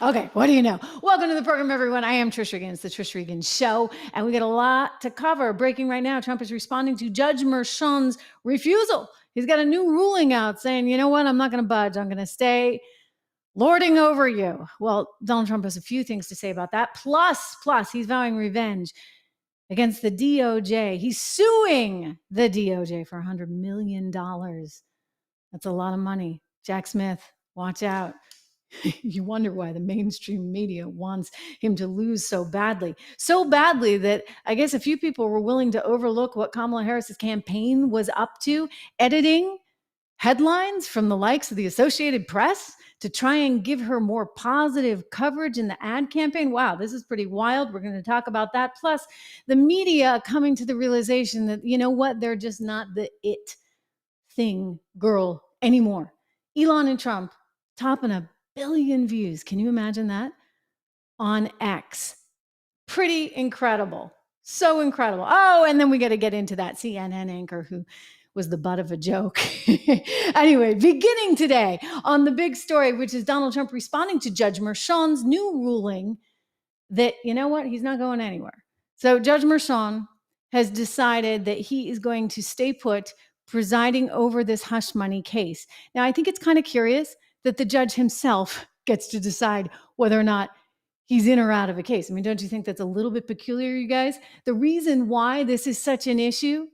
Okay, what do you know? Welcome to the program, everyone. I am Trish Regan. It's the Trish Regan Show, and we got a lot to cover. Breaking right now, Trump is responding to Judge Merchan's refusal. He's got a new ruling out saying, you know what, I'm not going to budge. I'm going to stay lording over you. Well, Donald Trump has a few things to say about that. Plus, he's vowing revenge against the DOJ. He's suing the DOJ for $100 million. That's a lot of money. Jack Smith, watch out. You wonder why the mainstream media wants him to lose so badly that I guess a few people were willing to overlook what Kamala Harris's campaign was up to, editing headlines from the likes of the Associated Press to try and give her more positive coverage in the ad campaign. Wow, this is pretty wild. We're going to talk about that. Plus, the media coming to the realization that, you know what, they're just not the it thing girl anymore. Elon and Trump topping a billion views. Can you imagine that? On X. Pretty incredible. So incredible. Oh, and then we got to get into that CNN anchor who was the butt of a joke. Anyway, beginning today on the big story, which is Donald Trump responding to Judge Merchan's new ruling that, you know what, he's not going anywhere. So Judge Merchan has decided that he is going to stay put, presiding over this hush money case. Now, I think it's kind of curious that the judge himself gets to decide whether or not he's in or out of a case. I mean, don't you think that's a little bit peculiar, you guys? The reason why this is such an issue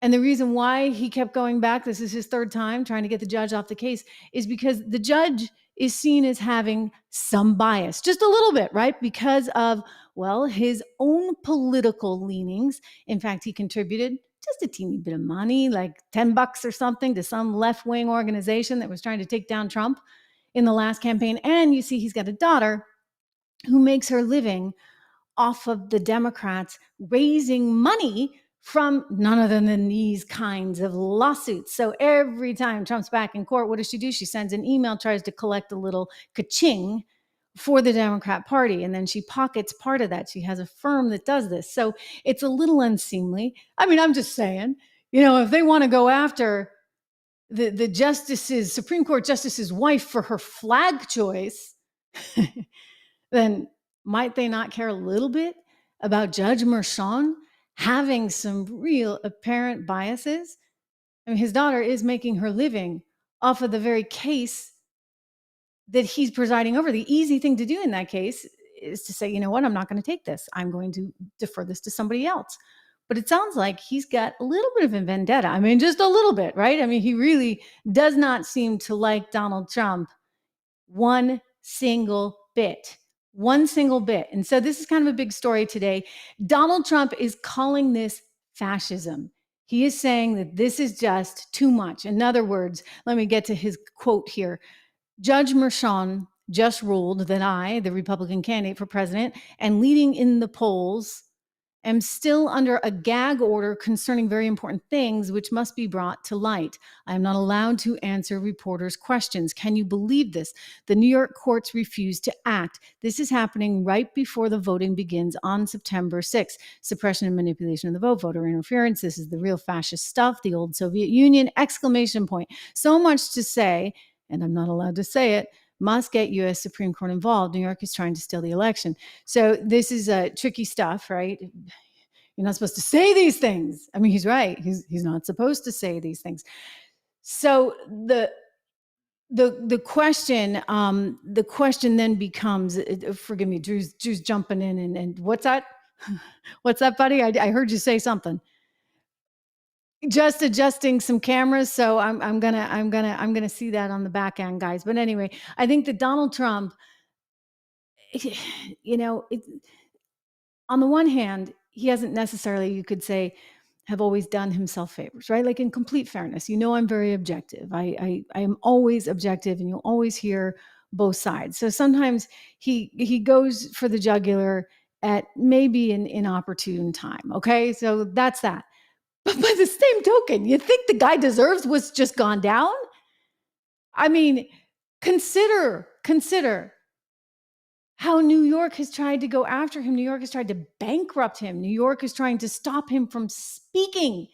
and the reason why he kept going back, this is his third time trying to get the judge off the case, is because the judge is seen as having some bias, just a little bit, right? Because of, well, his own political leanings. In fact, he contributed just a teeny bit of money, like $10 or something, to some left-wing organization that was trying to take down Trump in the last campaign. And you see, he's got a daughter who makes her living off of the Democrats raising money from none other than these kinds of lawsuits. So every time Trump's back in court, what does she do? She sends an email, tries to collect a little ka-ching for the Democrat Party, and then she pockets part of that. She has a firm that does this. So it's a little unseemly. I mean, I'm just saying, you know, if they want to go after the justice's, Supreme Court justice's wife for her flag choice, then might they not care a little bit about Judge Merchan having some real apparent biases? I mean, his daughter is making her living off of the very case that he's presiding over. The easy thing to do in that case is to say, you know what, I'm not going to take this. I'm going to defer this to somebody else. But it sounds like he's got a little bit of a vendetta. I mean, just a little bit, right? I mean, he really does not seem to like Donald Trump one single bit. And so this is kind of a big story today. Donald Trump is calling this fascism. He is saying that this is just too much. In other words, let me get to his quote here. Judge Merchan just ruled that I, the Republican candidate for president and leading in the polls, am still under a gag order concerning very important things which must be brought to light. I am not allowed to answer reporters' questions. Can you believe this? The New York courts refuse to act. This is happening right before the voting begins on September 6th. Suppression and manipulation of the vote, voter interference. This is the real fascist stuff, the old Soviet Union, exclamation point. So much to say, and I'm not allowed to say it, must get U.S. Supreme Court involved. New York is trying to steal the election. So this is tricky stuff, right? You're not supposed to say these things. I mean, he's right. He's not supposed to say these things. So the question then becomes, forgive me, Drew's jumping in and what's that? What's that, buddy? I heard you say something. Just adjusting some cameras, so I'm gonna see that on the back end, guys. But anyway, I think that Donald Trump, you know, on the one hand, he hasn't necessarily, you could say, have always done himself favors, right? Like, in complete fairness, you know, I'm very objective. I am always objective, and you'll always hear both sides. So sometimes he goes for the jugular at maybe an inopportune time. Okay, so that's that. But by the same token, you think the guy deserves what's just gone down? I mean, consider how New York has tried to go after him. New York has tried to bankrupt him. New York is trying to stop him from speaking.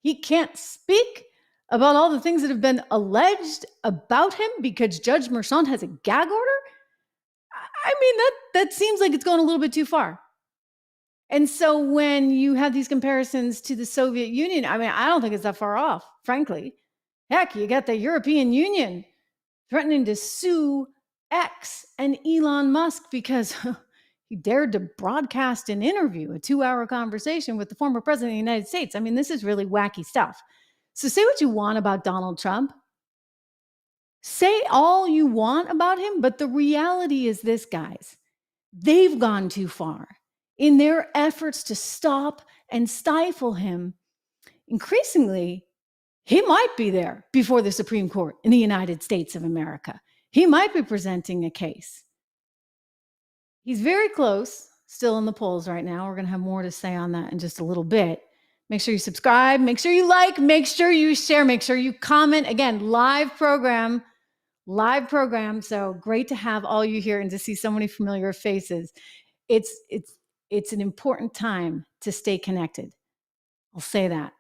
He can't speak about all the things that have been alleged about him because Judge Merchan has a gag order. I mean, that seems like it's going a little bit too far. And so when you have these comparisons to the Soviet Union, I mean, I don't think it's that far off, frankly. Heck, you got the European Union threatening to sue X and Elon Musk because he dared to broadcast an interview, a 2-hour conversation with the former president of the United States. I mean, this is really wacky stuff. So say what you want about Donald Trump. Say all you want about him, but the reality is this, guys. They've gone too far in their efforts to stop and stifle him. Increasingly, he might be there before the Supreme Court in the United States of America. He might be presenting a case. He's very close, still in the polls right now. We're going to have more to say on that in just a little bit. Make sure you subscribe, make sure you like, make sure you share, make sure you comment. Again, live program. So great to have all you here and to see so many familiar faces. It's an important time to stay connected. I'll say that.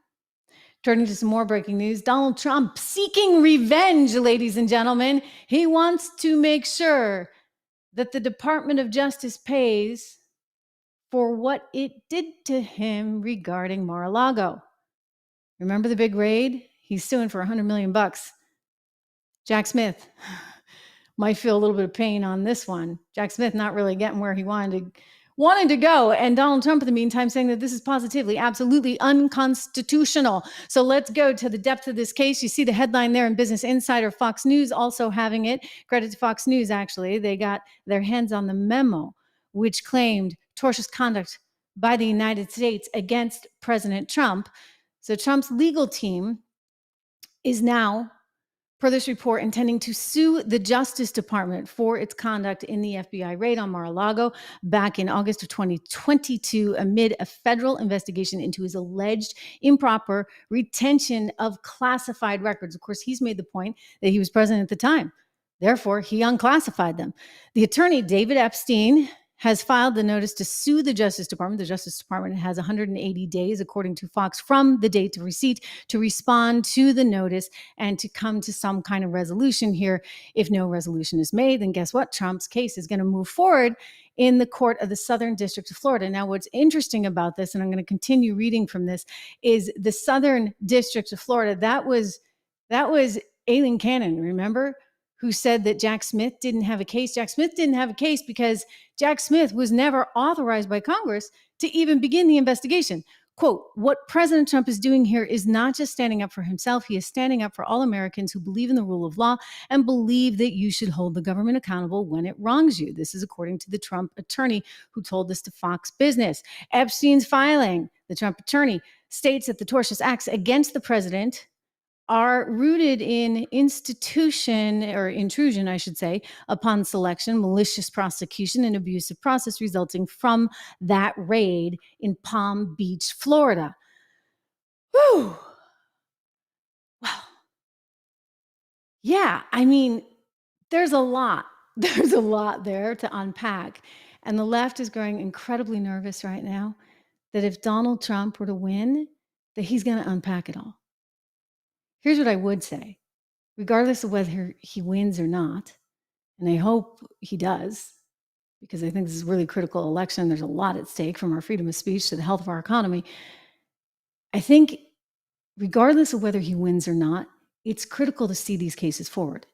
Turning to some more breaking news, Donald Trump seeking revenge, ladies and gentlemen. He wants to make sure that the Department of Justice pays for what it did to him regarding Mar-a-Lago. Remember the big raid? He's suing for $100 million. Jack Smith might feel a little bit of pain on this one. Jack Smith not really getting where he wanted to go. And Donald Trump, in the meantime, saying that this is positively, absolutely unconstitutional. So let's go to the depth of this case. You see the headline there in Business Insider, Fox News also having it. Credit to Fox News, actually. They got their hands on the memo, which claimed tortious conduct by the United States against President Trump. So Trump's legal team is now, per this report, intending to sue the Justice Department for its conduct in the FBI raid on Mar-a-Lago back in August of 2022 amid a federal investigation into his alleged improper retention of classified records. Of course, he's made the point that he was president at the time. Therefore, he unclassified them. The attorney, David Epstein, has filed the notice to sue the Justice Department. The Justice Department has 180 days, according to Fox, from the date of receipt to respond to the notice and to come to some kind of resolution here. If no resolution is made, then guess what? Trump's case is going to move forward in the court of the Southern District of Florida. Now, what's interesting about this, and I'm going to continue reading from this, is the Southern District of Florida. That was Aileen Cannon, remember? Who said that Jack Smith didn't have a case. Jack Smith didn't have a case because Jack Smith was never authorized by Congress to even begin the investigation. Quote, what President Trump is doing here is not just standing up for himself. He is standing up for all Americans who believe in the rule of law and believe that you should hold the government accountable when it wrongs you. This is according to the Trump attorney who told this to Fox Business. Epstein's filing, the Trump attorney, states that the tortious acts against the president are rooted in institution or intrusion, I should say, upon selection, malicious prosecution, and abusive process resulting from that raid in Palm Beach, Florida. Whew. Well, yeah, I mean, there's a lot. There's a lot there to unpack. And the left is growing incredibly nervous right now that if Donald Trump were to win, that he's going to unpack it all. Here's what I would say, regardless of whether he wins or not, and I hope he does, because I think this is a really critical election. There's a lot at stake, from our freedom of speech to the health of our economy. I think regardless of whether he wins or not, it's critical to see these cases forward.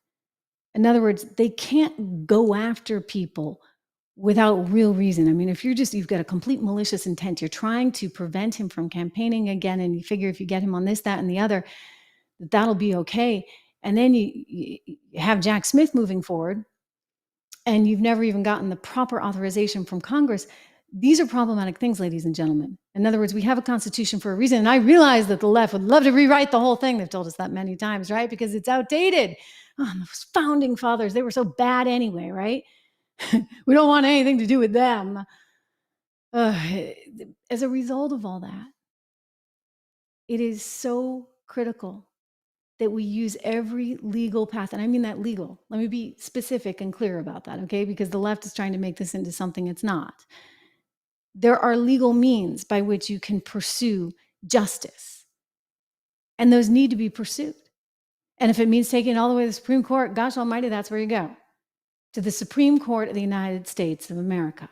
In other words, they can't go after people without real reason. I mean, if you've got a complete malicious intent, you're trying to prevent him from campaigning again, and you figure if you get him on this, that, and the other, that'll be okay. And then you have Jack Smith moving forward, and you've never even gotten the proper authorization from Congress. These are problematic things, ladies and gentlemen. In other words, we have a constitution for a reason. And I realize that the left would love to rewrite the whole thing. They've told us that many times, right? Because it's outdated. Oh, those founding fathers, they were so bad anyway, right? We don't want anything to do with them. As a result of all that, it is so critical that we use every legal path. And I mean that legal. Let me be specific and clear about that, okay? Because the left is trying to make this into something it's not. There are legal means by which you can pursue justice. And those need to be pursued. And if it means taking it all the way to the Supreme Court, gosh almighty, that's where you go. to the Supreme Court of the United States of America.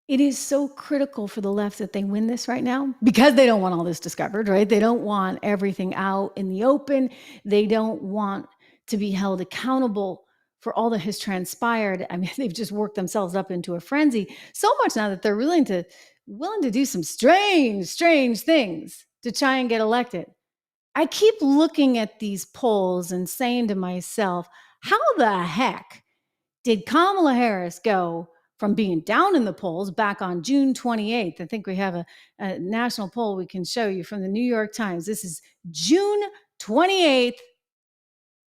It is so critical for the left that they win this right now because they don't want all this discovered, right? They don't want everything out in the open. They don't want to be held accountable for all that has transpired. I mean, they've just worked themselves up into a frenzy so much now that they're willing to do some strange things to try and get elected. I keep looking at these polls and saying to myself, how the heck did Kamala Harris go from being down in the polls back on June 28th? I think we have a national poll we can show you from the New York Times. This is June 28th,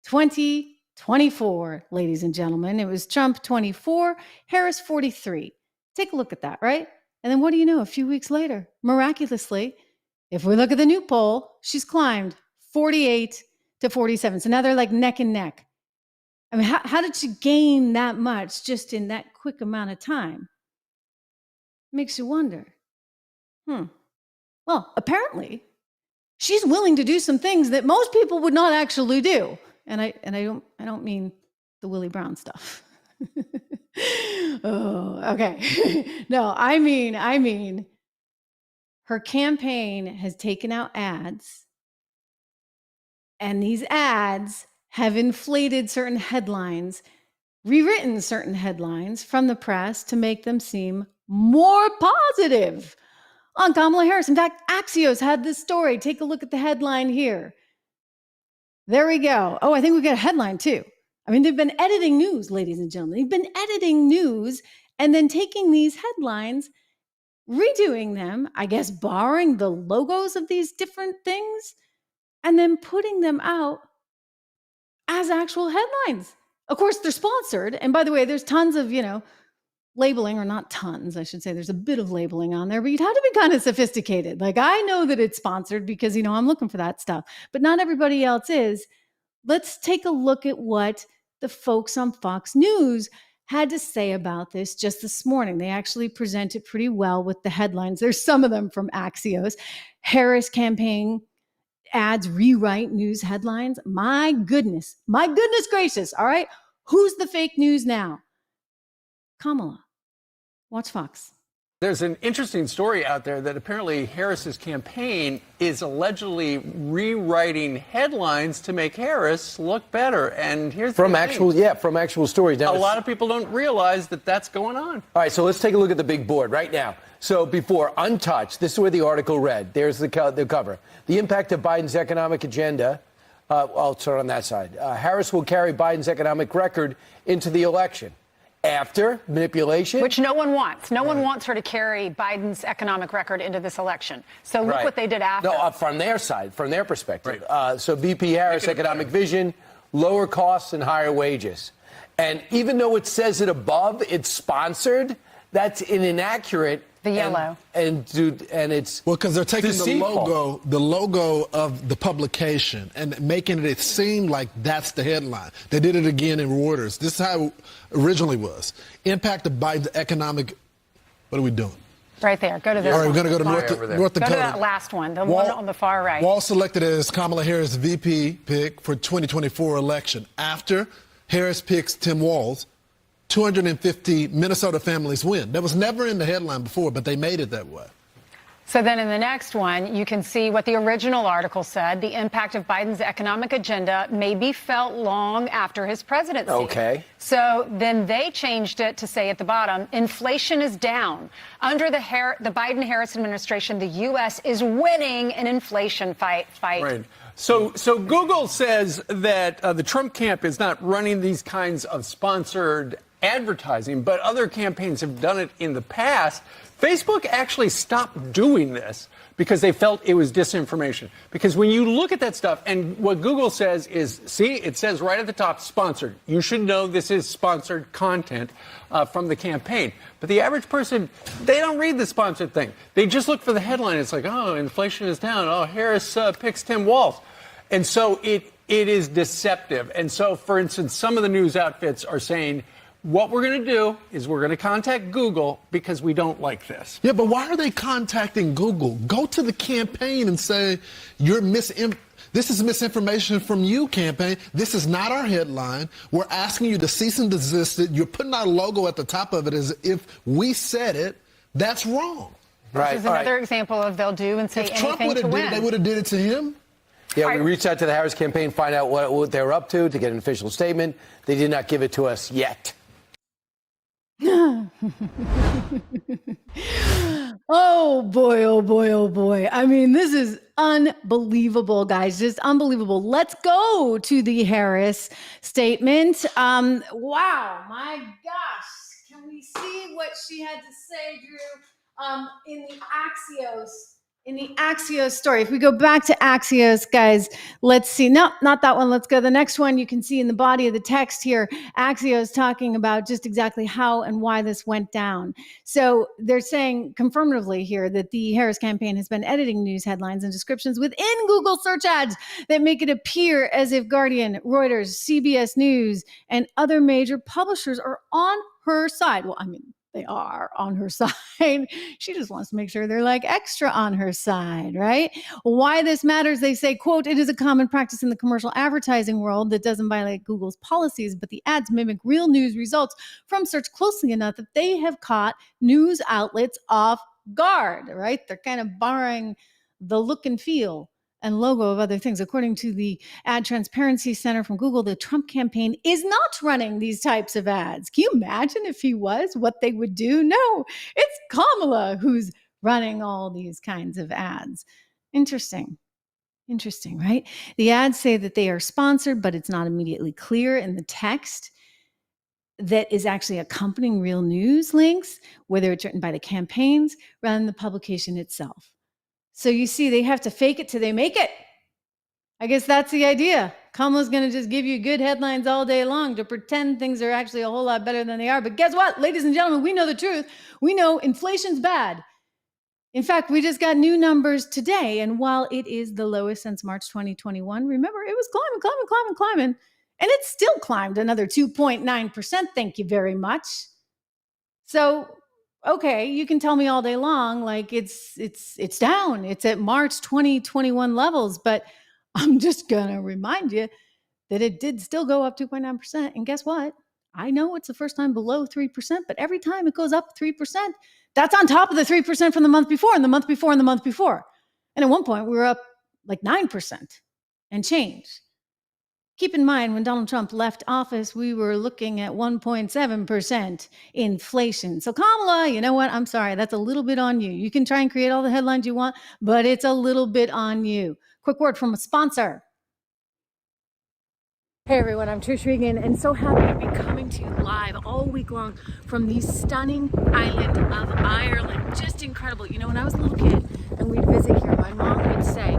2024, ladies and gentlemen. It was Trump 24, Harris 43. Take a look at that, right? And then what do you know? A few weeks later, miraculously, if we look at the new poll, she's climbed 48 to 47. So now they're like neck and neck. I mean, how did she gain that much just in that quick amount of time? Makes you wonder. Well, apparently, she's willing to do some things that most people would not actually do. And I don't mean the Willie Brown stuff. Oh, okay. No, I mean her campaign has taken out ads, and these ads have inflated certain headlines, rewritten certain headlines from the press to make them seem more positive on Kamala Harris. In fact, Axios had this story. Take a look at the headline here. There we go. Oh, I think we got a headline too. I mean, they've been editing news, ladies and gentlemen. They've been editing news and then taking these headlines, redoing them, I guess, borrowing the logos of these different things, and then putting them out as actual headlines. Of course, they're sponsored. And by the way, there's tons of, labeling, or not tons, I should say. There's a bit of labeling on there, but you'd have to be kind of sophisticated. Like, I know that it's sponsored because, I'm looking for that stuff, but not everybody else is. Let's take a look at what the folks on Fox News had to say about this just this morning. They actually presented pretty well with the headlines. There's some of them from Axios. Harris campaign ads rewrite news headlines. My goodness gracious. All right. Who's the fake news now? Kamala. Watch Fox. There's an interesting story out there that apparently Harris's campaign is allegedly rewriting headlines to make Harris look better. And here's from actual stories. Now, a lot of people don't realize that that's going on. All right, so let's take a look at the big board right now. So before Untouched, this is where the article read. There's the cover. The impact of Biden's economic agenda. I'll start on that side. Harris will carry Biden's economic record into the election. After manipulation. Which no one wants. No one wants her to carry Biden's economic record into this election. So look what they did after. No, from their side, from their perspective. So VP Harris, economic vision, lower costs and higher wages. And even though it says it above, it's sponsored, that's an inaccurate. The yellow. And it's because they're taking deceitful. the logo of the publication and making it seem like that's the headline. They did it again in Reuters. This is how it originally was. Impact of Biden's economic. What are we doing? Right there. Go to this. All right, one. we're going to go to North Dakota. Go to that last one, the one on the far right. Wall selected as Kamala Harris VP pick for 2024 election after Harris picks Tim Walz. 250 Minnesota families win. That was never in the headline before, but they made it that way. So then in the next one, you can see what the original article said. The impact of Biden's economic agenda may be felt long after his presidency. Okay. So then they changed it to say at the bottom, inflation is down. Under the Biden-Harris administration, the U.S. is winning an inflation fight. Right. So Google says that the Trump camp is not running these kinds of sponsored advertising, but other campaigns have done it in the past. Facebook actually stopped doing this because they felt it was disinformation. Because when you look at that stuff, and what Google says is, see, it says right at the top, sponsored. You should know this is sponsored content from the campaign. But the average person, they don't read the sponsored thing. They just look for the headline. It's like, oh, inflation is down. Oh, Harris picks Tim Walz. And so it is deceptive. And so, for instance, some of the news outfits are saying, what we're going to do is we're going to contact Google because we don't like this. Yeah, but why are they contacting Google? Go to the campaign and say you're This is misinformation from you, campaign. This is not our headline. We're asking you to cease and desist it. You're putting our logo at the top of it as if we said it. That's wrong. Right. This is another example of they'll do and say If Trump anything would to have did win. it, they would have did it to him. Yeah, we reached out to the Harris campaign, find out what they were up to get an official statement. They did not give it to us yet. Oh boy, oh boy, oh boy. I mean, this is unbelievable, guys. Just unbelievable. Let's go to the Harris statement. Wow, my gosh. Can we see what she had to say, Drew, in the Axios? In the Axios story. If we go back to Axios, guys, let's see. No, not that one. Let's go to the next one. You can see in the body of the text here, Axios talking about just exactly how and why this went down. So they're saying confirmatively here that the Harris campaign has been editing news headlines and descriptions within Google search ads that make it appear as if Guardian, Reuters, CBS News, and other major publishers are on her side. Well, I mean, they are on her side. She just wants to make sure they're like extra on her side, right? Why this matters, they say, quote, it is a common practice in the commercial advertising world that doesn't violate Google's policies, but the ads mimic real news results from search closely enough that they have caught news outlets off guard, right? They're kind of borrowing the look and feel and logo of other things. According to the Ad Transparency Center from Google, the Trump campaign is not running these types of ads. Can you imagine if he was, what they would do? No, it's Kamala who's running all these kinds of ads. Interesting, right? The ads say that they are sponsored, but it's not immediately clear in the text that is actually accompanying real news links, whether it's written by the campaigns rather than the publication itself. So you see, they have to fake it till they make it. I guess that's the idea. Kamala's going to just give you good headlines all day long to pretend things are actually a whole lot better than they are. But guess what, ladies and gentlemen, we know the truth. We know inflation's bad. In fact, we just got new numbers today. And while it is the lowest since March 2021, remember, it was climbing. And it still climbed another 2.9%. Thank you very much. So, okay, you can tell me all day long, like it's down. It's at March 2021 levels, but I'm just gonna remind you that it did still go up 2.9%. And guess what? I know it's the first time below 3%, but every time it goes up 3%, that's on top of the 3% from the month before, and the month before, and the month before. And at one point, we were up like 9% and change. Keep in mind, when Donald Trump left office, we were looking at 1.7% inflation. So Kamala, you know what? I'm sorry. That's a little bit on you. You can try and create all the headlines you want, but it's a little bit on you. Quick word from a sponsor. Hey everyone, I'm Trish Regan, and so happy to be coming to you live all week long from the stunning island of Ireland. Just incredible. You know, when I was a little kid and we'd visit here, my mom would say,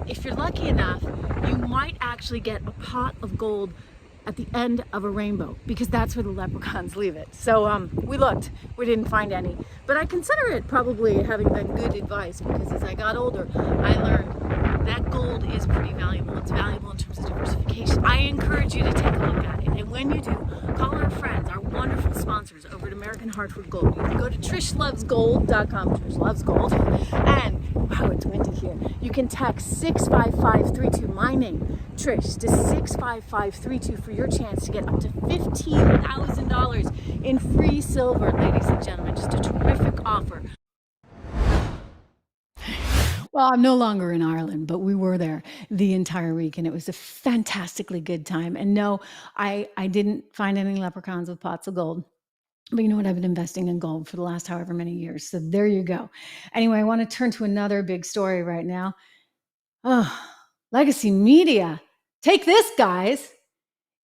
if you're lucky enough, you might actually get a pot of gold at the end of a rainbow, because that's where the leprechauns leave it. So we looked, we didn't find any, but I consider it probably having been good advice, because as I got older, I learned that gold is pretty valuable. It's valuable in terms of diversification. I encourage you to take a look at it. And when you do, call our friends, our wonderful sponsors over at American Hartford Gold. You can go to trishlovesgold.com, Trish Loves Gold, and wow, it's windy here. You can text 65532, my name, Trish, to 65532 for your chance to get up to $15,000 in free silver, ladies and gentlemen. Just a terrific offer. Well, I'm no longer in Ireland, but we were there the entire week, and it was a fantastically good time. And no, I didn't find any leprechauns with pots of gold. But you know what? I've been investing in gold for the last however many years. So there you go. Anyway, I want to turn to another big story right now. Oh, legacy media. Take this, guys.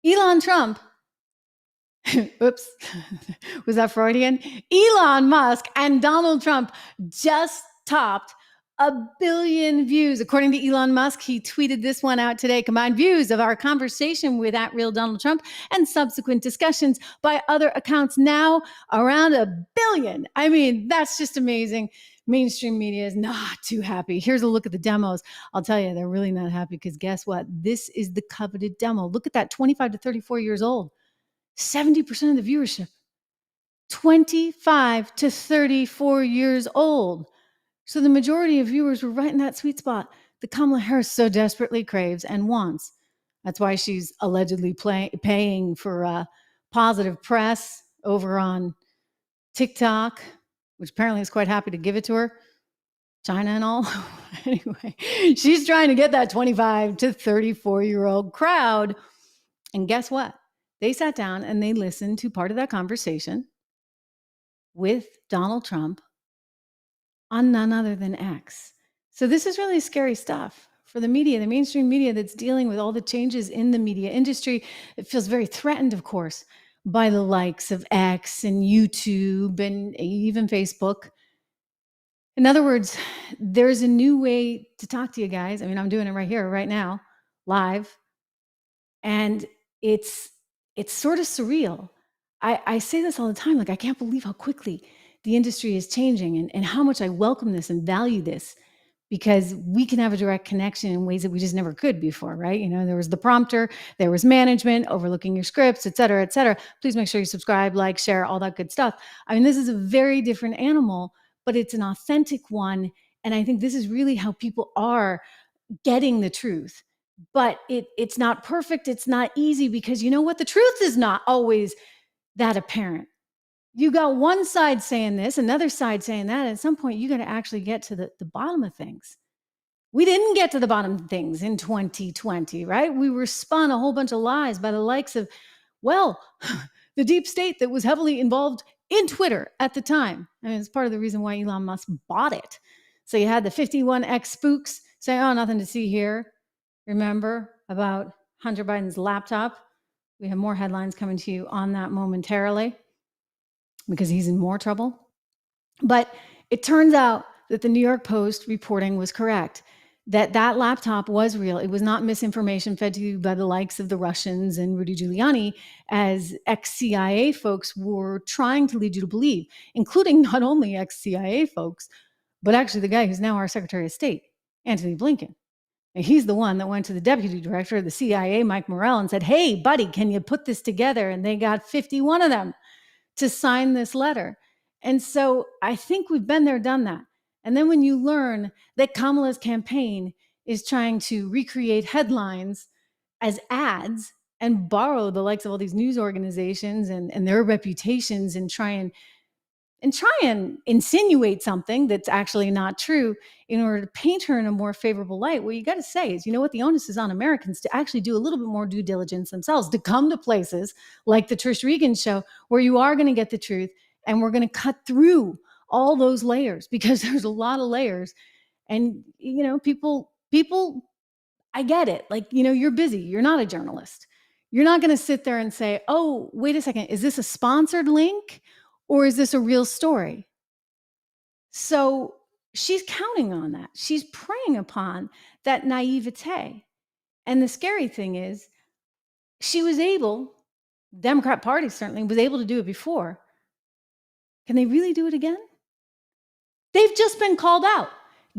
Elon Trump. Oops. Was that Freudian? Elon Musk and Donald Trump just topped 1 billion views. According to Elon Musk, he tweeted this one out today. Combined views of our conversation with @real Donald Trump and subsequent discussions by other accounts now around 1 billion. I mean, that's just amazing. Mainstream media is not too happy. Here's a look at the demos. I'll tell you, they're really not happy, because guess what? This is the coveted demo. Look at that, 25 to 34 years old. 70% of the viewership. 25 to 34 years old. So the majority of viewers were right in that sweet spot, that Kamala Harris so desperately craves and wants. That's why she's allegedly paying for positive press over on TikTok, which apparently is quite happy to give it to her. China and all. Anyway, she's trying to get that 25 to 34-year-old crowd. And guess what? They sat down and they listened to part of that conversation with Donald Trump on none other than X. So this is really scary stuff for the media, the mainstream media that's dealing with all the changes in the media industry. It feels very threatened, of course, by the likes of X and YouTube and even Facebook. In other words, there's a new way to talk to you guys. I mean, I'm doing it right here, right now, live. And it's sort of surreal. I say this all the time, like, I can't believe how quickly the industry is changing and how much I welcome this and value this, because we can have a direct connection in ways that we just never could before, right? You know, there was the prompter, there was management overlooking your scripts, et cetera, et cetera. Please make sure you subscribe, like, share, all that good stuff. I mean, this is a very different animal, but it's an authentic one. And I think this is really how people are getting the truth. But it's not perfect. It's not easy, because you know what? The truth is not always that apparent. You got one side saying this, another side saying that. At some point, you got to actually get to the bottom of things. We didn't get to the bottom of things in 2020, right? We were spun a whole bunch of lies by the likes of, well, the deep state that was heavily involved in Twitter at the time. I mean, it's part of the reason why Elon Musk bought it. So you had the 51X spooks say, oh, nothing to see here. Remember about Hunter Biden's laptop? We have more headlines coming to you on that momentarily, because he's in more trouble. But it turns out that the New York Post reporting was correct, that laptop was real. It was not misinformation fed to you by the likes of the Russians and Rudy Giuliani, as ex-CIA folks were trying to lead you to believe, including not only ex-CIA folks, but actually the guy who's now our Secretary of State, Antony Blinken. And he's the one that went to the deputy director of the CIA, Mike Morrell, and said, hey, buddy, can you put this together? And they got 51 of them to sign this letter. And so I think we've been there, done that. And then when you learn that Kamala's campaign is trying to recreate headlines as ads and borrow the likes of all these news organizations and their reputations and try and insinuate something that's actually not true in order to paint her in a more favorable light, what you got to say is, you know what, the onus is on Americans to actually do a little bit more due diligence themselves, to come to places like the Trish Regan show, where you are going to get the truth, and we're going to cut through all those layers, because there's a lot of layers. And, you know, people, I get it. Like, you know, you're busy. You're not a journalist. You're not going to sit there and say, oh, wait a second, is this a sponsored link? Or is this a real story? So she's counting on that. She's preying upon that naivete. And the scary thing is, she was able, Democrat Party certainly was able to do it before. Can they really do it again? They've just been called out.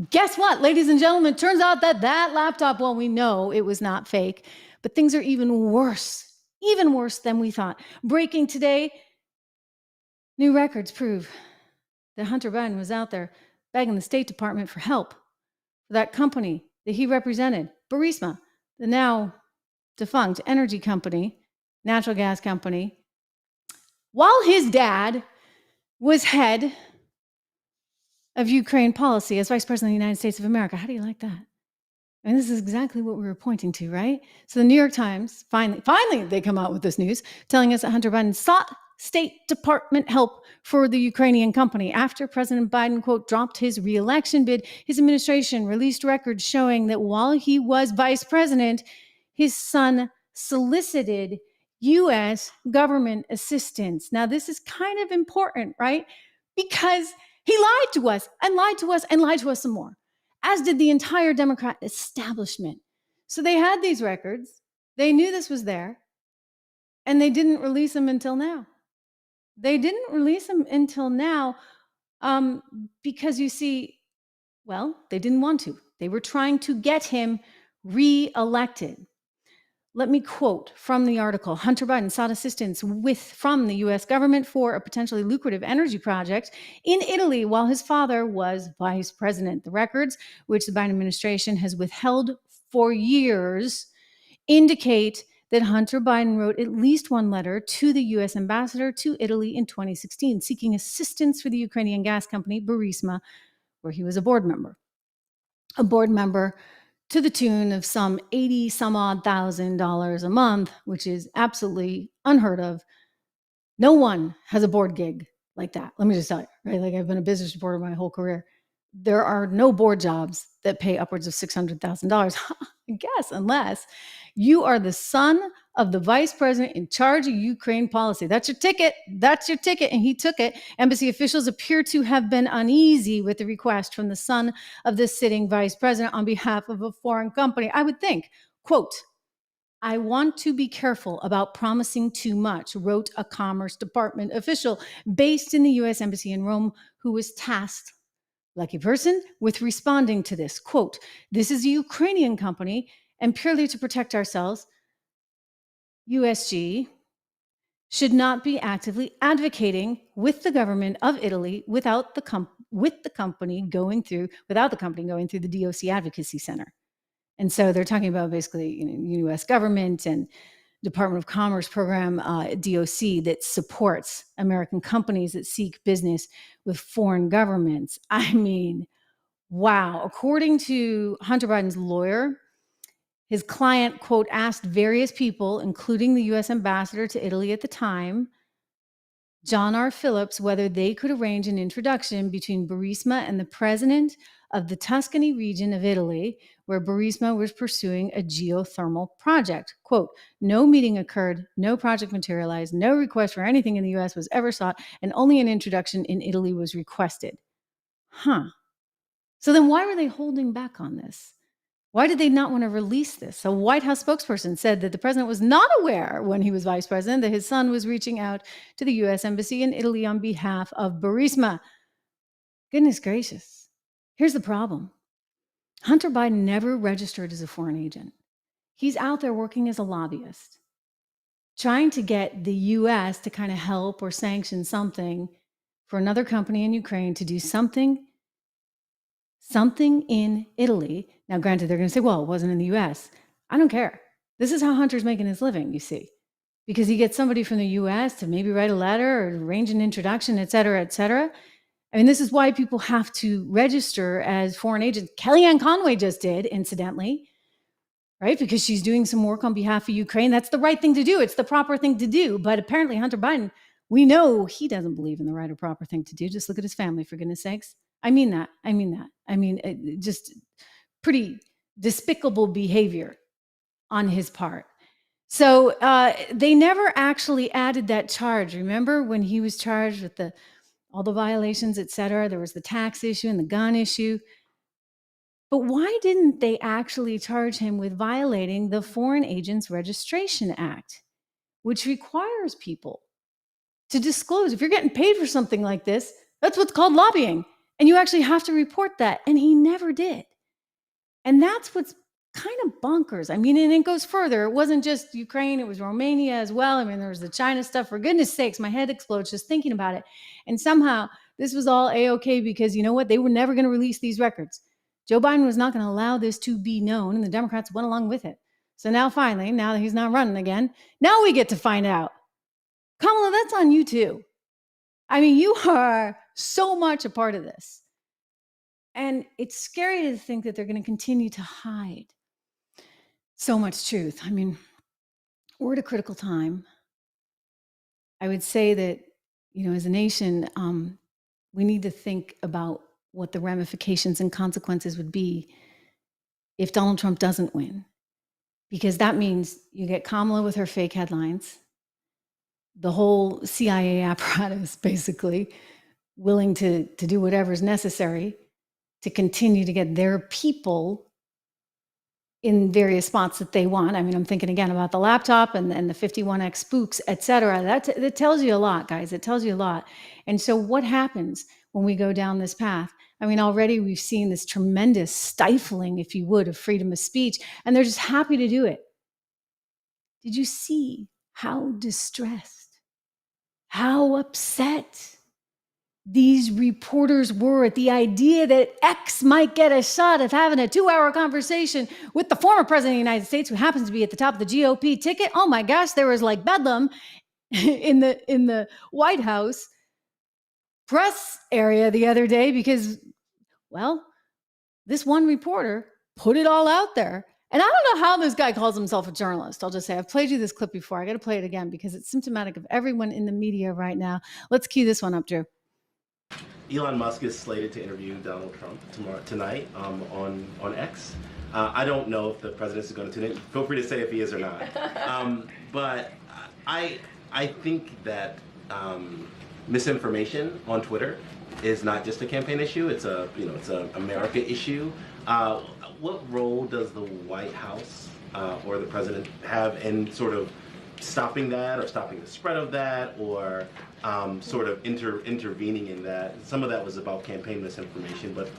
Guess what, ladies and gentlemen? It turns out that laptop, well, we know it was not fake, but things are even worse than we thought. Breaking today, new records prove that Hunter Biden was out there begging the State Department for help for that company that he represented, Burisma, the now defunct energy company, natural gas company, while his dad was head of Ukraine policy as Vice President of the United States of America. How do you like that? I mean, this is exactly what we were pointing to, right? So the New York Times, finally, they come out with this news telling us that Hunter Biden sought State Department help for the Ukrainian company. After President Biden, quote, dropped his re-election bid, his administration released records showing that while he was vice president, his son solicited U.S. government assistance. Now, this is kind of important, right? Because he lied to us and lied to us and lied to us some more, as did the entire Democrat establishment. So they had these records. They knew this was there, and they didn't release them until now. They didn't release him until now because, you see, well, they didn't want to. They were trying to get him re-elected. Let me quote from the article. Hunter Biden sought assistance from the U.S. government for a potentially lucrative energy project in Italy while his father was vice president. The records, which the Biden administration has withheld for years, indicate that Hunter Biden wrote at least one letter to the U.S. ambassador to Italy in 2016, seeking assistance for the Ukrainian gas company Burisma, where he was a board member. A board member to the tune of some 80 some odd $1,000 a month, which is absolutely unheard of. No one has a board gig like that. Let me just tell you, right? Like, I've been a business reporter my whole career. There are no board jobs that pay upwards of $600,000, I guess, unless you are the son of the vice president in charge of Ukraine policy. That's your ticket. That's your ticket. And he took it. Embassy officials appear to have been uneasy with the request from the son of the sitting vice president on behalf of a foreign company. I would think, quote, "I want to be careful about promising too much," wrote a Commerce Department official based in the U.S. Embassy in Rome, who was tasked, lucky person, with responding to this. Quote, "This is a Ukrainian company, and purely to protect ourselves, USG should not be actively advocating with the government of Italy without the company going through the DOC Advocacy Center." And so they're talking about basically, U.S. government and Department of Commerce program, DOC, that supports American companies that seek business with foreign governments. I mean, wow. According to Hunter Biden's lawyer, his client, quote, asked various people, including the U.S. ambassador to Italy at the time, John R. Phillips, whether they could arrange an introduction between Burisma and the president of the Tuscany region of Italy, where Burisma was pursuing a geothermal project. Quote, "No meeting occurred, no project materialized, no request for anything in the U.S. was ever sought, and only an introduction in Italy was requested." Huh. So then why were they holding back on this? Why did they not want to release this? A White House spokesperson said that the president was not aware when he was vice president that his son was reaching out to the U.S. Embassy in Italy on behalf of Burisma. Goodness gracious. Here's the problem. Hunter Biden never registered as a foreign agent. He's out there working as a lobbyist, trying to get the U.S. to kind of help or sanction something for another company in Ukraine to do something in Italy. Now, granted, they're going to say, well, it wasn't in the U.S. I don't care. This is how Hunter's making his living, you see, because he gets somebody from the U.S. to maybe write a letter or arrange an introduction, et cetera, et cetera. I mean, this is why people have to register as foreign agents. Kellyanne Conway just did, incidentally, right? Because she's doing some work on behalf of Ukraine. That's the right thing to do. It's the proper thing to do. But apparently Hunter Biden, we know he doesn't believe in the right or proper thing to do. Just look at his family, for goodness sakes. I mean that. Just pretty despicable behavior on his part. So they never actually added that charge. Remember when he was charged with all the violations, et cetera? There was the tax issue and the gun issue. But why didn't they actually charge him with violating the Foreign Agents Registration Act, which requires people to disclose? If you're getting paid for something like this, that's what's called lobbying. And you actually have to report that. And he never did. And that's what's kind of bonkers. I mean, and it goes further. It wasn't just Ukraine, it was Romania as well. I mean, there was the China stuff. For goodness sakes, my head explodes just thinking about it. And somehow this was all A-okay because you know what? They were never going to release these records. Joe Biden was not going to allow this to be known, and the Democrats went along with it. So now finally, now that he's not running again, now we get to find out. Kamala, that's on you too. I mean, you are so much a part of this. And it's scary to think that they're going to continue to hide so much truth. I mean, we're at a critical time. I would say that, as a nation, we need to think about what the ramifications and consequences would be if Donald Trump doesn't win. Because that means you get Kamala with her fake headlines, the whole CIA apparatus basically willing to do whatever's necessary to continue to get their people in various spots that they want. I mean, I'm thinking again about the laptop and the 51X spooks, et cetera. That tells you a lot, guys. It tells you a lot. And so what happens when we go down this path? I mean, already we've seen this tremendous stifling, if you would, of freedom of speech, and they're just happy to do it. Did you see how distressed, how upset these reporters were at the idea that X might get a shot at having a 2-hour conversation with the former president of the United States, who happens to be at the top of the GOP ticket? Oh my gosh, there was like bedlam in the White House press area the other day because, well, this one reporter put it all out there. And I don't know how this guy calls himself a journalist. I'll just say, I've played you this clip before. I got to play it again because it's symptomatic of everyone in the media right now. Let's cue this one up, Drew. Elon Musk is slated to interview Donald Trump tonight on X. I don't know if the president is going to tune in. Feel free to say if he is or not. But I think that misinformation on Twitter is not just a campaign issue. It's a America issue. What role does the White House or the president have in sort of stopping that, or stopping the spread of that, or sort of intervening in that? Some of that was about campaign misinformation, but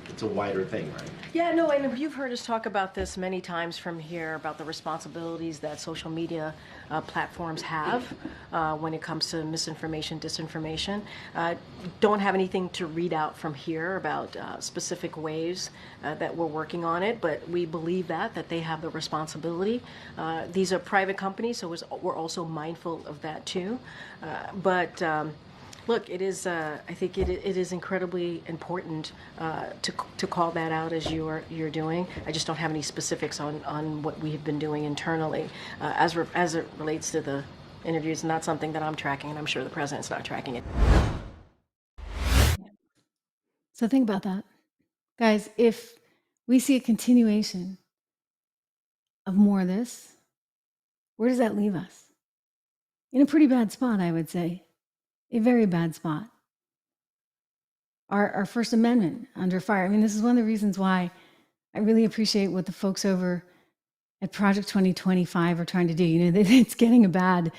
it's a wider thing, right? Yeah, no, and you've heard us talk about this many times from here about the responsibilities that social media platforms have when it comes to misinformation, disinformation. Don't have anything to read out from here about specific ways that we're working on it, but we believe that they have the responsibility. These are private companies, so we're also mindful of that too. But look, it is. I think it is incredibly important to call that out as you're doing. I just don't have any specifics on what we have been doing internally as it relates to the interviews. Not something that I'm tracking, and I'm sure the president's not tracking it. So think about that, guys. If we see a continuation of more of this, where does that leave us? In a pretty bad spot, I would say. A very bad spot. Our First Amendment under fire. I mean, this is one of the reasons why I really appreciate what the folks over at Project 2025 are trying to do. It's getting a bad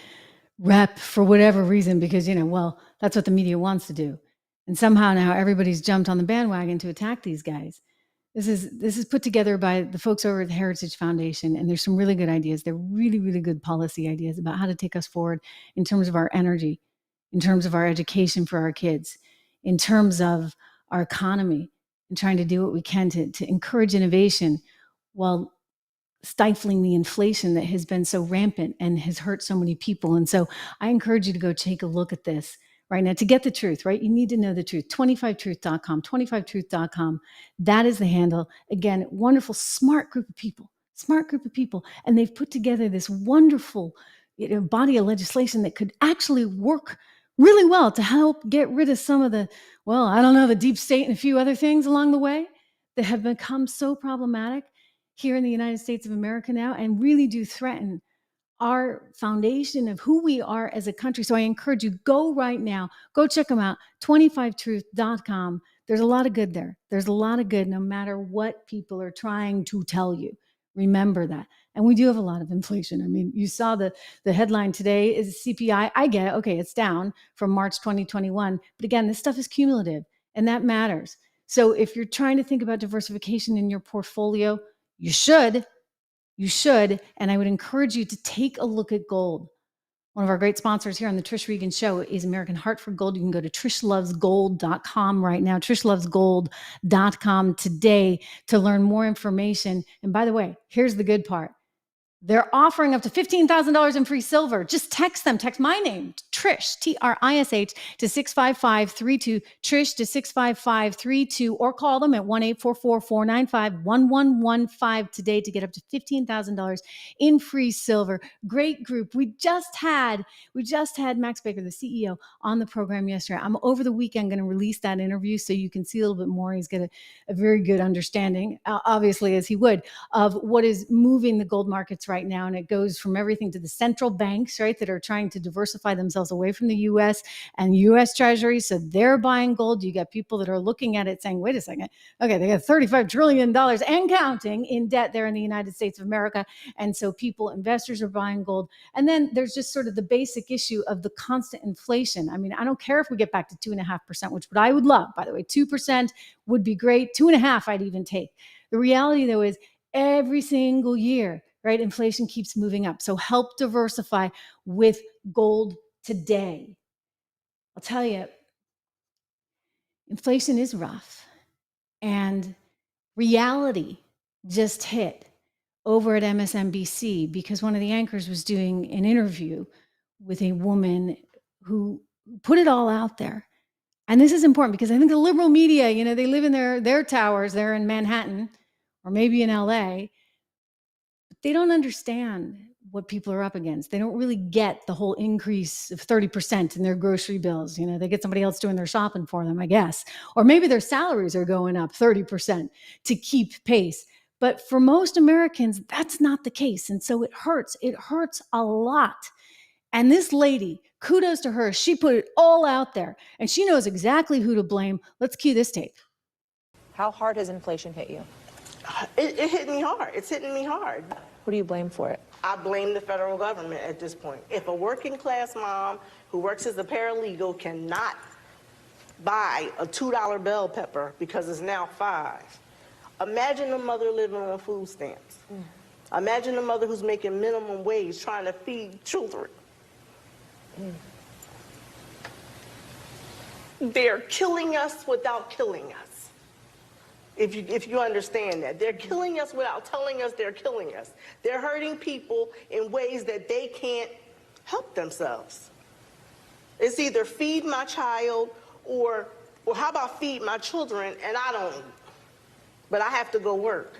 rep for whatever reason because, well, that's what the media wants to do. And somehow now everybody's jumped on the bandwagon to attack these guys. This is put together by the folks over at the Heritage Foundation, and there's some really good ideas. They're really, really good policy ideas about how to take us forward in terms of our energy, in terms of our education for our kids, in terms of our economy, and trying to do what we can to encourage innovation while stifling the inflation that has been so rampant and has hurt so many people. And so I encourage you to go take a look at this right now to get the truth, right? You need to know the truth. 25truth.com, 25truth.com. That is the handle. Again, wonderful, smart group of people. And they've put together this wonderful body of legislation that could actually work really well to help get rid of some of the, the deep state and a few other things along the way that have become so problematic here in the United States of America now and really do threaten our foundation of who we are as a country. So I encourage you, go right now, go check them out, 25truth.com. There's a lot of good there. There's a lot of good no matter what people are trying to tell you. Remember that. And we do have a lot of inflation. I mean, you saw the headline today is CPI. I get it. Okay, it's down from March 2021. But again, this stuff is cumulative and that matters. So if you're trying to think about diversification in your portfolio, you should. And I would encourage you to take a look at gold. One of our great sponsors here on the Trish Regan Show is American Hartford Gold. You can go to trishlovesgold.com right now, trishlovesgold.com today to learn more information. And by the way, here's the good part. They're offering up to $15,000 in free silver. Just text them. Text my name, Trish, Trish, to 65532, Trish to 65532, or call them at 1-844-495-1115 today to get up to $15,000 in free silver. Great group. We just had Max Baker, the CEO, on the program yesterday. I'm over the weekend going to release that interview so you can see a little bit more. He's got a very good understanding, obviously, as he would, of what is moving the gold markets right now. And it goes from everything to the central banks, right, that are trying to diversify themselves away from the U.S. and U.S. Treasuries. So they're buying gold. You got people that are looking at it saying, wait a second. Okay, they got $35 trillion and counting in debt there in the United States of America. And so investors are buying gold. And then there's just sort of the basic issue of the constant inflation. I mean, I don't care if we get back to 2.5%, which I would love, by the way. 2% would be great. 2.5% I'd even take. The reality, though, is every single year, right? Inflation keeps moving up. So help diversify with gold today. I'll tell you, inflation is rough, and reality just hit over at MSNBC because one of the anchors was doing an interview with a woman who put it all out there. And this is important because I think the liberal media, you know, they live in their towers. They're in Manhattan or maybe in LA. But they don't understand what people are up against. They don't really get the whole increase of 30% in their grocery bills. You know, they get somebody else doing their shopping for them, I guess. Or maybe their salaries are going up 30% to keep pace. But for most Americans, that's not the case. And so it hurts. It hurts a lot. And this lady, kudos to her, she put it all out there and she knows exactly who to blame. Let's cue this tape. How hard has inflation hit you? It hit me hard. It's hitting me hard. Who do you blame for it? I blame the federal government at this point. If a working class mom who works as a paralegal cannot buy a $2 bell pepper because it's now $5, imagine a mother living on food stamps. Imagine a mother who's making minimum wage trying to feed children. They're killing us without killing us. If you understand that. They're killing us without telling us they're killing us. They're hurting people in ways that they can't help themselves. It's either feed my child or how about feed my children and I don't eat, but I have to go work.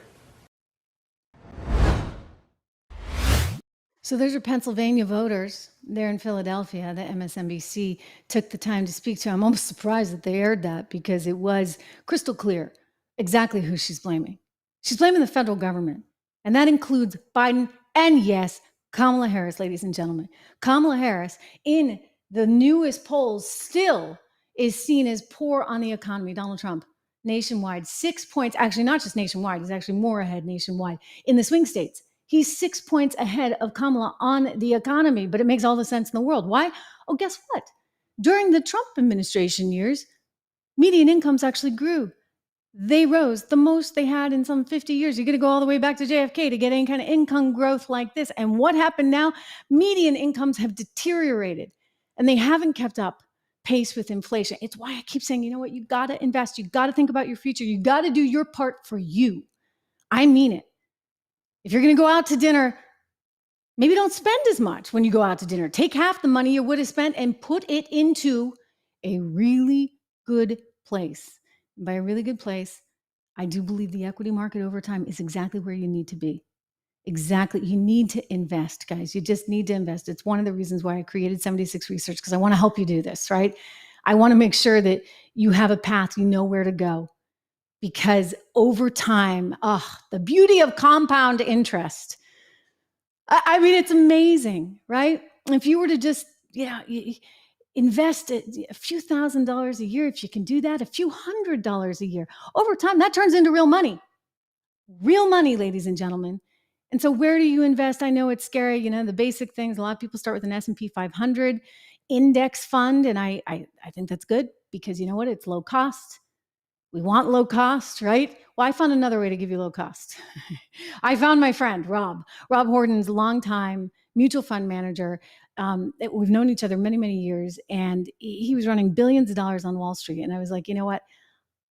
So those are Pennsylvania voters there in Philadelphia that MSNBC took the time to speak to. I'm almost surprised that they aired that because it was crystal clear exactly who she's blaming. She's blaming the federal government. And that includes Biden and, yes, Kamala Harris, ladies and gentlemen. Kamala Harris, in the newest polls, still is seen as poor on the economy. Donald Trump, nationwide, 6 points, actually not just nationwide, he's actually more ahead nationwide. In the swing states, he's 6 points ahead of Kamala on the economy, but it makes all the sense in the world. Why? Oh, guess what? During the Trump administration years, median incomes actually grew. They rose the most they had in some 50 years. You're going to go all the way back to JFK to get any kind of income growth like this. And what happened now? Median incomes have deteriorated and they haven't kept up pace with inflation. It's why I keep saying, you know what? You got to invest. You got to think about your future. You got to do your part for you. I mean it. If you're going to go out to dinner, maybe don't spend as much when you go out to dinner. Take half the money you would have spent and put it into a really good place. And by a really good place, I do believe the equity market over time is exactly where you need to be. Exactly. You need to invest, guys. You just need to invest. It's one of the reasons why I created 76 Research, because I want to help you do this, right? I want to make sure that you have a path, you know where to go. Because over time, the beauty of compound interest. I mean, it's amazing, right? If you were to just, invest a few $1,000s a year, if you can do that, a few $100s a year, over time, that turns into real money. Real money, ladies and gentlemen. And so where do you invest? I know it's scary, the basic things. A lot of people start with an S&P 500 index fund, and I think that's good because you know what? It's low cost. We want low cost, right? Well, I found another way to give you low cost. I found my friend, Rob Horton's longtime mutual fund manager. We've known each other many, many years, and he was running billions of dollars on Wall Street. And I was like, you know what?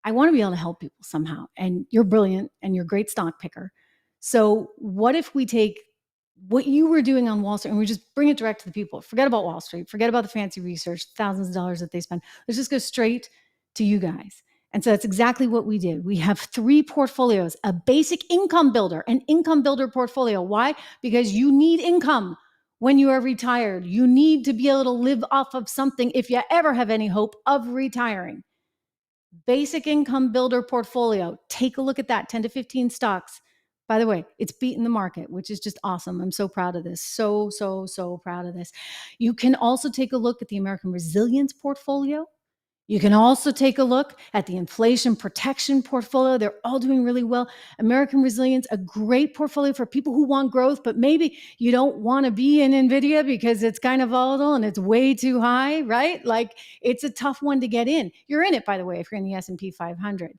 I want to be able to help people somehow. And you're brilliant and you're a great stock picker. So what if we take what you were doing on Wall Street and we just bring it direct to the people? Forget about Wall Street. Forget about the fancy research, thousands of dollars that they spend. Let's just go straight to you guys. And so that's exactly what we did. We have 3 portfolios, a basic income builder, an income builder portfolio. Why? Because you need income when you are retired. You need to be able to live off of something if you ever have any hope of retiring. Basic income builder portfolio. Take a look at that, 10 to 15 stocks. By the way, it's beaten the market, which is just awesome. I'm so proud of this. So proud of this. You can also take a look at the American Resilience portfolio. You can also take a look at the inflation protection portfolio. They're all doing really well. American Resilience, a great portfolio for people who want growth, but maybe you don't want to be in NVIDIA because it's kind of volatile and it's way too high, right? Like it's a tough one to get in. You're in it, by the way, if you're in the S&P 500.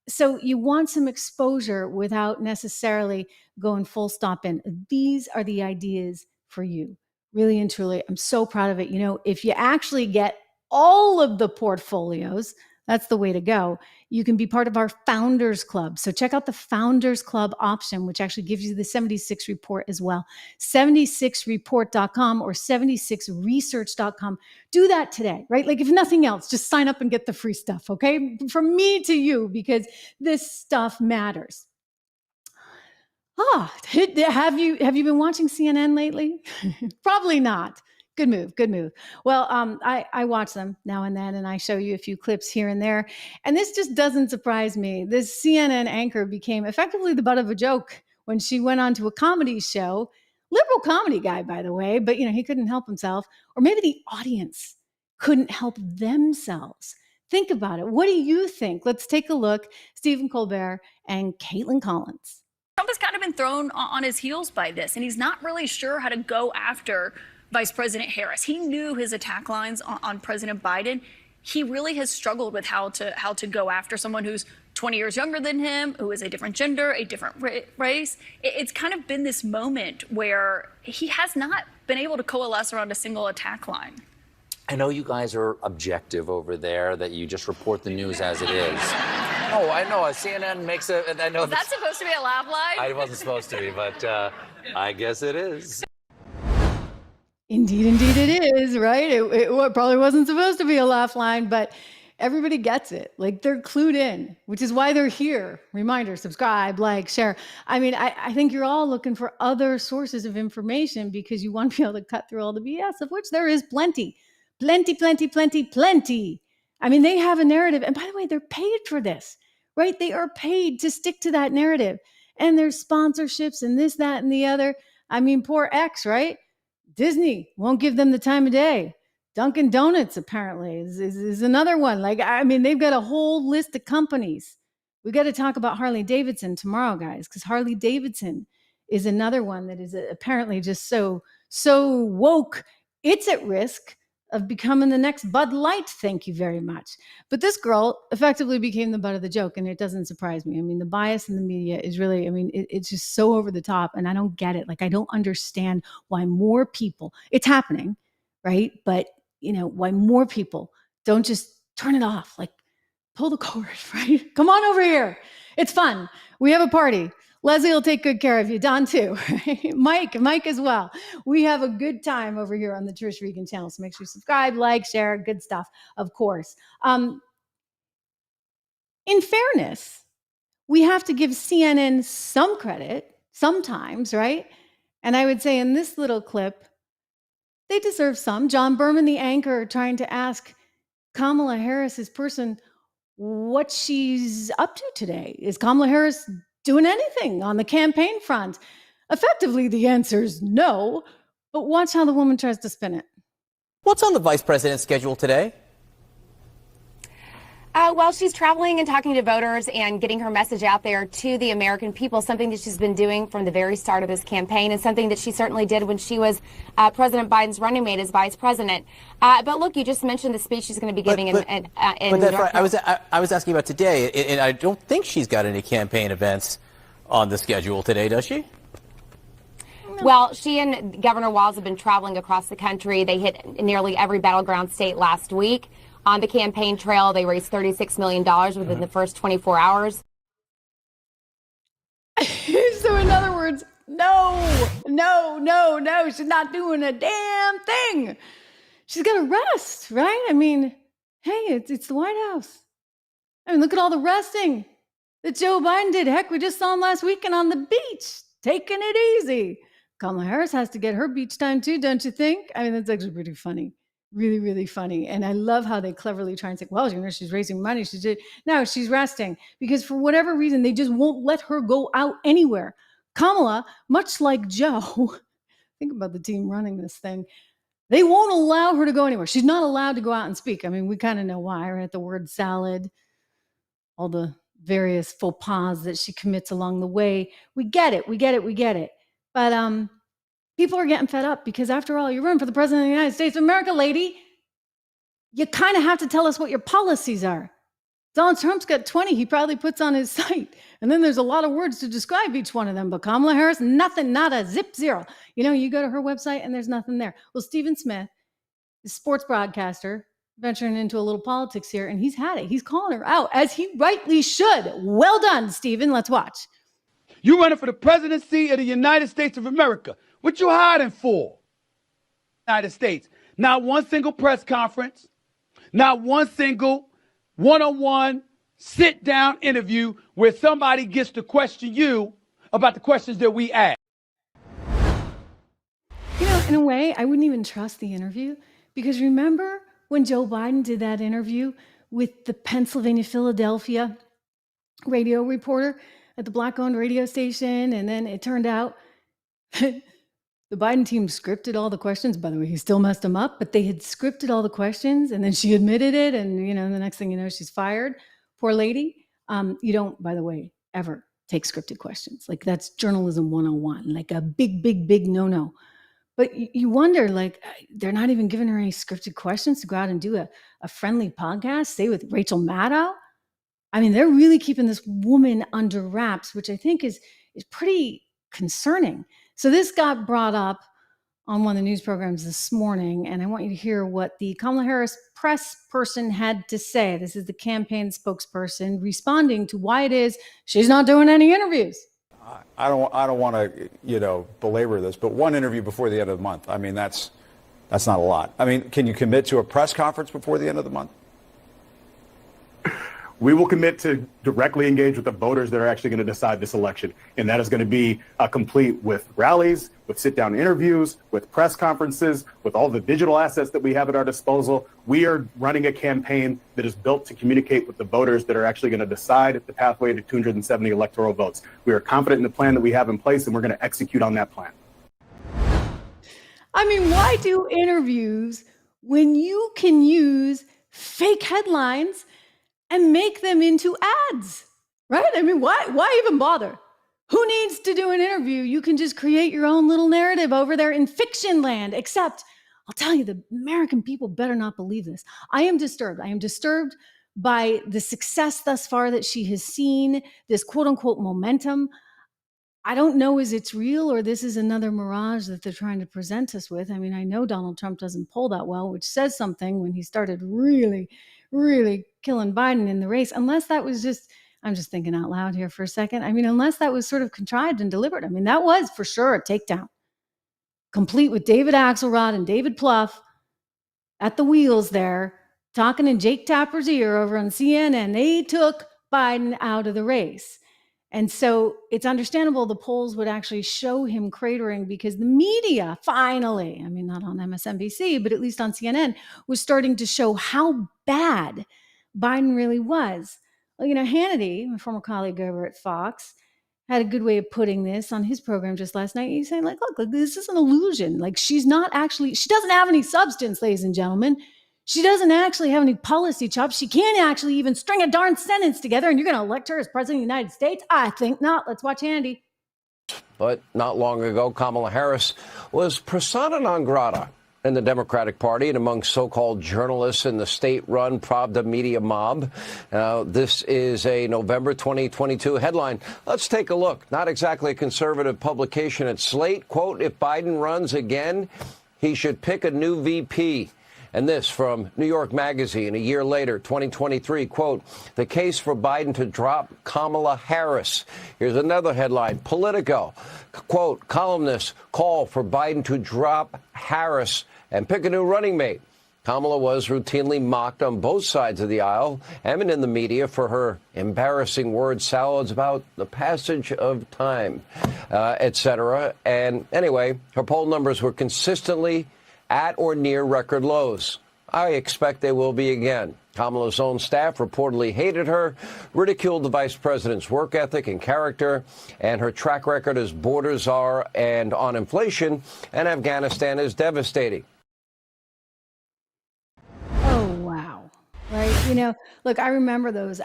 So you want some exposure without necessarily going full stop in. These are the ideas for you, really and truly. I'm so proud of it. If you actually get all of the portfolios, that's the way to go. You can be part of our Founders Club. So check out the Founders Club option, which actually gives you the 76 report as well. 76report.com or 76research.com. Do that today, right? Like, if nothing else, just sign up and get the free stuff, okay? From me to you, because this stuff matters. Have you been watching CNN lately? Probably not. Good move. Well, I watch them now and then, and I show you a few clips here and there. And this just doesn't surprise me. This CNN anchor became effectively the butt of a joke when she went on to a comedy show. Liberal comedy guy, by the way, but he couldn't help himself. Or maybe the audience couldn't help themselves. Think about it. What do you think? Let's take a look. Stephen Colbert and Caitlin Collins. Trump has kind of been thrown on his heels by this, and he's not really sure how to go after Vice President Harris. He knew his attack lines on President Biden. He really has struggled with how to go after someone who's 20 years younger than him, who is a different gender, a different race. It's kind of been this moment where he has not been able to coalesce around a single attack line. I know you guys are objective over there, that you just report the news as it is. Oh, I know. CNN makes a. I know. Was that supposed to be a laugh line? I wasn't supposed to be, but I guess it is. Indeed it is, right? It probably wasn't supposed to be a laugh line, but everybody gets it. Like, they're clued in, which is why they're here. Reminder, subscribe, like, share. I mean, I think you're all looking for other sources of information because you want to be able to cut through all the BS, of which there is plenty. Plenty. I mean, they have a narrative. And by the way, they're paid for this, right? They are paid to stick to that narrative. And there's sponsorships and this, that, and the other. I mean, poor X, right? Disney won't give them the time of day. Dunkin' Donuts, apparently, is another one. Like, I mean, they've got a whole list of companies. We got to talk about Harley Davidson tomorrow, guys, because Harley Davidson is another one that is apparently just so woke. It's at risk of becoming the next Bud Light. Thank you very much. But this girl effectively became the butt of the joke, and it doesn't surprise me. I mean, the bias in the media is really, it's just so over the top, and I don't get it. Like, I don't understand why more people, it's happening, right? But, why more people don't just turn it off, like pull the cord, right? Come on over here. It's fun. We have a party. Leslie will take good care of you. Don too. Mike as well. We have a good time over here on the Trish Regan channel. So make sure you subscribe, like, share, good stuff, of course. In fairness, we have to give CNN some credit sometimes, right? And I would say in this little clip, they deserve some. John Berman, the anchor, trying to ask Kamala Harris's person what she's up to today. Is Kamala Harris doing anything on the campaign front? Effectively, the answer is no, but watch how the woman tries to spin it. What's on the vice president's schedule today? Well, she's traveling and talking to voters and getting her message out there to the American people, something that she's been doing from the very start of this campaign and something that she certainly did when she was President Biden's running mate as vice president. But look, you just mentioned the speech she's going to be giving in that's right. I was asking about today, and I don't think she's got any campaign events on the schedule today, does she? Well, she and Governor Walz have been traveling across the country. They hit nearly every battleground state last week. On the campaign trail, they raised $36 million within the first 24 hours. So in other words, no. She's not doing a damn thing. She's got to rest, right? I mean, hey, it's the White House. I mean, look at all the resting that Joe Biden did. Heck, we just saw him last weekend on the beach, taking it easy. Kamala Harris has to get her beach time too, don't you think? I mean, that's actually pretty funny. Really, really funny. And I love how they cleverly try and say, well, she's raising money. No, she's resting because for whatever reason, they just won't let her go out anywhere. Kamala, much like Joe, think about the team running this thing. They won't allow her to go anywhere. She's not allowed to go out and speak. I mean, we kind of know why, right? The word salad, all the various faux pas that she commits along the way. We get it. But, people are getting fed up because, after all, you're running for the president of the United States of America, lady. You kind of have to tell us what your policies are. Donald Trump's got 20 he probably puts on his site. And then there's a lot of words to describe each one of them. But Kamala Harris, nothing, not a zip, zero. You know, you go to her website and there's nothing there. Well, Stephen Smith, the sports broadcaster, venturing into a little politics here, and he's had it. He's calling her out, as he rightly should. Well done, Stephen. Let's watch. You running for the presidency of the United States of America. What you hiding for? United States. Not one single press conference, not one single one-on-one sit-down interview where somebody gets to question you about the questions that we ask. You know, in a way, I wouldn't even trust the interview, because remember when Joe Biden did that interview with the Pennsylvania, Philadelphia radio reporter at the Black-owned radio station, and then it turned out the Biden team scripted all the questions. By the way, he still messed them up, but they had scripted all the questions, and then she admitted it, and you know, the next thing you know, she's fired. Poor lady. You don't, by the way, ever take scripted questions. Like, that's journalism 101, like a big, big, big no-no. But you wonder, like, they're not even giving her any scripted questions to go out and do a friendly podcast, say with Rachel Maddow. I mean, they're really keeping this woman under wraps, which I think is pretty concerning. So this got brought up on one of the news programs this morning, and I want you to hear what the Kamala Harris press person had to say. This is the campaign spokesperson responding to why it is she's not doing any interviews. I don't want to, belabor this, but one interview before the end of the month. I mean, that's not a lot. I mean, can you commit to a press conference before the end of the month? We will commit to directly engage with the voters that are actually going to decide this election. And that is going to be complete with rallies, with sit-down interviews, with press conferences, with all the digital assets that we have at our disposal. We are running a campaign that is built to communicate with the voters that are actually going to decide the pathway to 270 electoral votes. We are confident in the plan that we have in place, and we're going to execute on that plan. I mean, why do interviews when you can use fake headlines and make them into ads, right? I mean, why even bother? Who needs to do an interview? You can just create your own little narrative over there in fiction land. Except, I'll tell you, the American people better not believe this. I am disturbed. I am disturbed by the success thus far that she has seen, this quote unquote momentum. I don't know is it's real or this is another mirage that they're trying to present us with. I mean, I know Donald Trump doesn't poll that well, which says something when he started really killing Biden in the race, unless that was just, I'm just thinking out loud here for a second. I mean, unless that was sort of contrived and deliberate. I mean, that was for sure a takedown, complete with David Axelrod and David Plouffe at the wheels there, talking in Jake Tapper's ear over on CNN. They took Biden out of the race. And so it's understandable the polls would actually show him cratering, because the media finally, I mean, not on MSNBC, but at least on CNN, was starting to show how bad Biden really was. Well, you know, Hannity, my former colleague over at Fox, had a good way of putting this on his program just last night. He's saying, like, look, this is an illusion. Like, she doesn't have any substance, ladies and gentlemen. She doesn't actually have any policy chops. She can't actually even string a darn sentence together, and you're going to elect her as president of the United States? I think not. Let's watch Andy. But not long ago, Kamala Harris was persona non grata in the Democratic Party and among so-called journalists in the state-run Pravda media mob. This is a November 2022 headline. Let's take a look. Not exactly a conservative publication at Slate. Quote, if Biden runs again, he should pick a new VP. And this from New York Magazine a year later, 2023, quote, the case for Biden to drop Kamala Harris. Here's another headline, Politico, quote, columnists call for Biden to drop Harris and pick a new running mate. Kamala was routinely mocked on both sides of the aisle and in the media for her embarrassing word salads about the passage of time, etc. And anyway, her poll numbers were consistently at or near record lows. I expect they will be again. Kamala's own staff reportedly hated her, ridiculed the vice president's work ethic and character, and her track record as borders are and on inflation and Afghanistan is devastating. Oh, wow. Right? You know, look, I remember those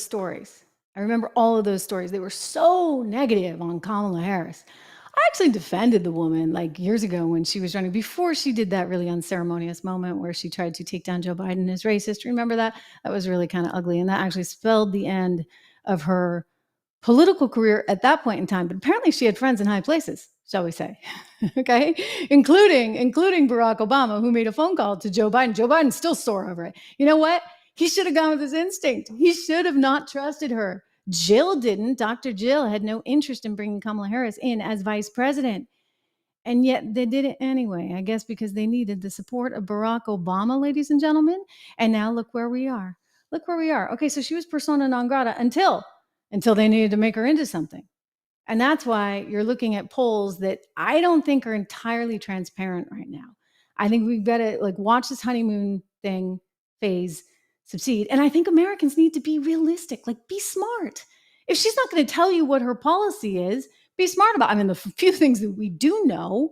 stories. I remember all of those stories. They were so negative on Kamala Harris. I actually defended the woman like years ago when she was running, before she did that really unceremonious moment where she tried to take down Joe Biden as racist. Remember that? That was really kind of ugly. And that actually spelled the end of her political career at that point in time. But apparently she had friends in high places, shall we say, okay? Including Barack Obama, who made a phone call to Joe Biden. Joe Biden's still sore over it. You know what? He should have gone with his instinct. He should have not trusted her. Jill didn't. Dr. Jill had no interest in bringing Kamala Harris in as vice president. And yet they did it anyway, I guess because they needed the support of Barack Obama, ladies and gentlemen. And now look where we are. Look where we are. Okay, so she was persona non grata until they needed to make her into something. And that's why you're looking at polls that I don't think are entirely transparent right now. I think we've got to watch this honeymoon thing phase succeed. And I think Americans need to be realistic, be smart. If she's not going to tell you what her policy is, be smart about it. I mean, the few things that we do know,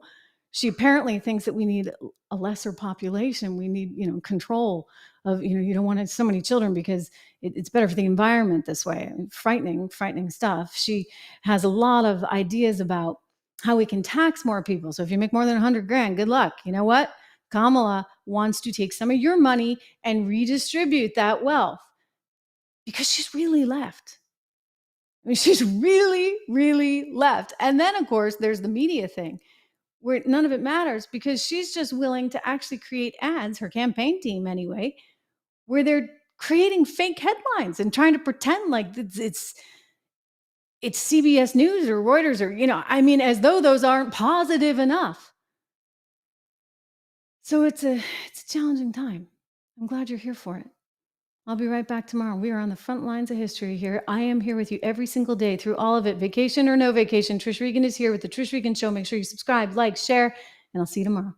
she apparently thinks that we need a lesser population. We need, control of, you don't want so many children because it's better for the environment this way. I mean, frightening stuff. She has a lot of ideas about how we can tax more people. So if you make more than 100 grand, good luck. You know what? Kamala wants to take some of your money and redistribute that wealth because she's really left. I mean, she's really, really left. And then, of course, there's the media thing where none of it matters because she's just willing to actually create ads, her campaign team anyway, where they're creating fake headlines and trying to pretend like it's CBS News or Reuters or, as though those aren't positive enough. So it's a challenging time. I'm glad you're here for it. I'll be right back tomorrow. We are on the front lines of history here. I am here with you every single day through all of it. Vacation or no vacation, Trish Regan is here with the Trish Regan Show. Make sure you subscribe, like, share, and I'll see you tomorrow.